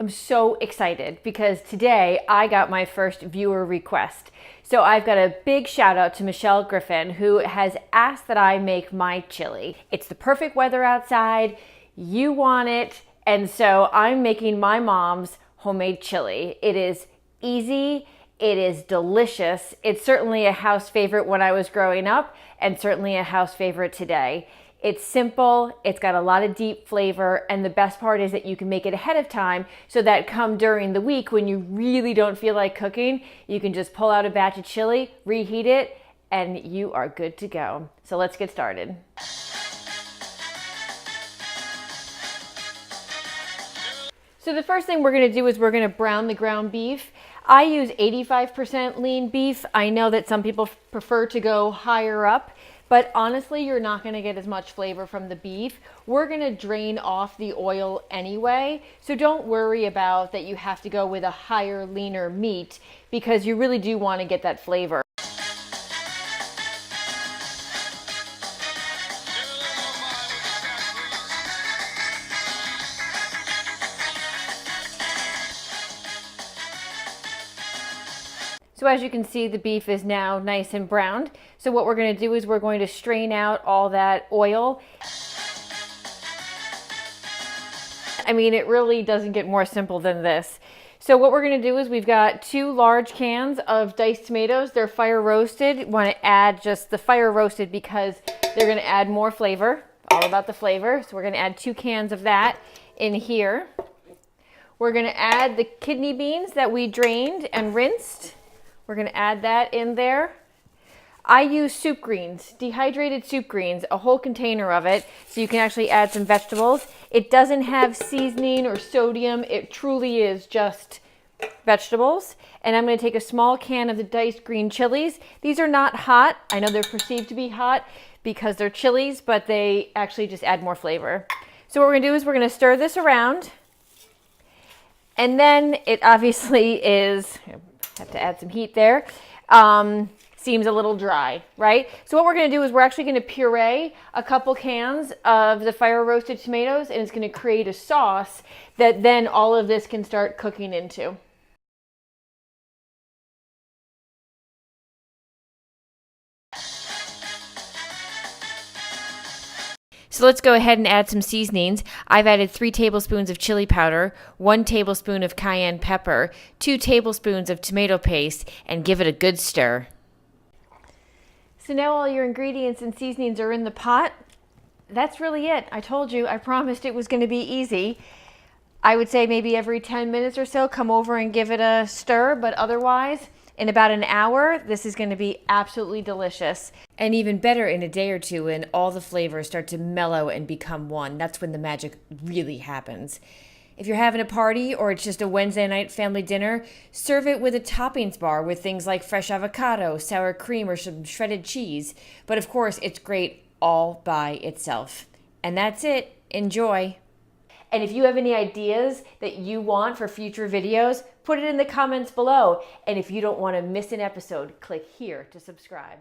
I'm so excited because today I got my first viewer request. So I've got a big shout out to Michelle Griffin, who has asked that I make my chili. It's the perfect weather outside, you want it, and so I'm making my mom's homemade chili. It is easy, it is delicious. It's certainly a house favorite when I was growing up and certainly a house favorite today. It's simple, it's got a lot of deep flavor, and the best part is that you can make it ahead of time so that come during the week when you really don't feel like cooking, you can just pull out a batch of chili, reheat it, and you are good to go. So let's get started. So the first thing we're gonna do is we're gonna brown the ground beef. I use 85% lean beef. I know that some people prefer to go higher up, but honestly, you're not gonna get as much flavor from the beef. We're gonna drain off the oil anyway, so don't worry about that you have to go with a higher, leaner meat because you really do wanna get that flavor. So as you can see, the beef is now nice and browned. So what we're going to do is we're going to strain out all that oil. I mean, it really doesn't get more simple than this. So what we're going to do is we've got 2 large cans of diced tomatoes. They're fire roasted. You want to add just the fire roasted because they're going to add more flavor. All about the flavor. So we're going to add 2 cans of that in here. We're going to add the kidney beans that we drained and rinsed. We're going to add that in there. I use soup greens, dehydrated soup greens, a whole container of it, so you can actually add some vegetables. It doesn't have seasoning or sodium. It truly is just vegetables. And I'm going to take a small can of the diced green chilies. These are not hot. I know they're perceived to be hot because they're chilies, but they actually just add more flavor. So what we're going to do is we're going to stir this around. And then it obviously is... have to add some heat there. Seems a little dry, right? So what we're gonna do is we're actually gonna puree a couple cans of the fire roasted tomatoes, and it's gonna create a sauce that then all of this can start cooking into. So let's go ahead and add some seasonings. I've added 3 tablespoons of chili powder, 1 tablespoon of cayenne pepper, 2 tablespoons of tomato paste, and give it a good stir. So now all your ingredients and seasonings are in the pot. That's really it. I told you, I promised it was going to be easy. I would say maybe every 10 minutes or so, come over and give it a stir, but otherwise, in about an hour, this is going to be absolutely delicious. And even better in a day or two when all the flavors start to mellow and become one. That's when the magic really happens. If you're having a party or it's just a Wednesday night family dinner, serve it with a toppings bar with things like fresh avocado, sour cream, or some shredded cheese. But of course, it's great all by itself. And that's it. Enjoy. And if you have any ideas that you want for future videos, put it in the comments below. And if you don't want to miss an episode, click here to subscribe.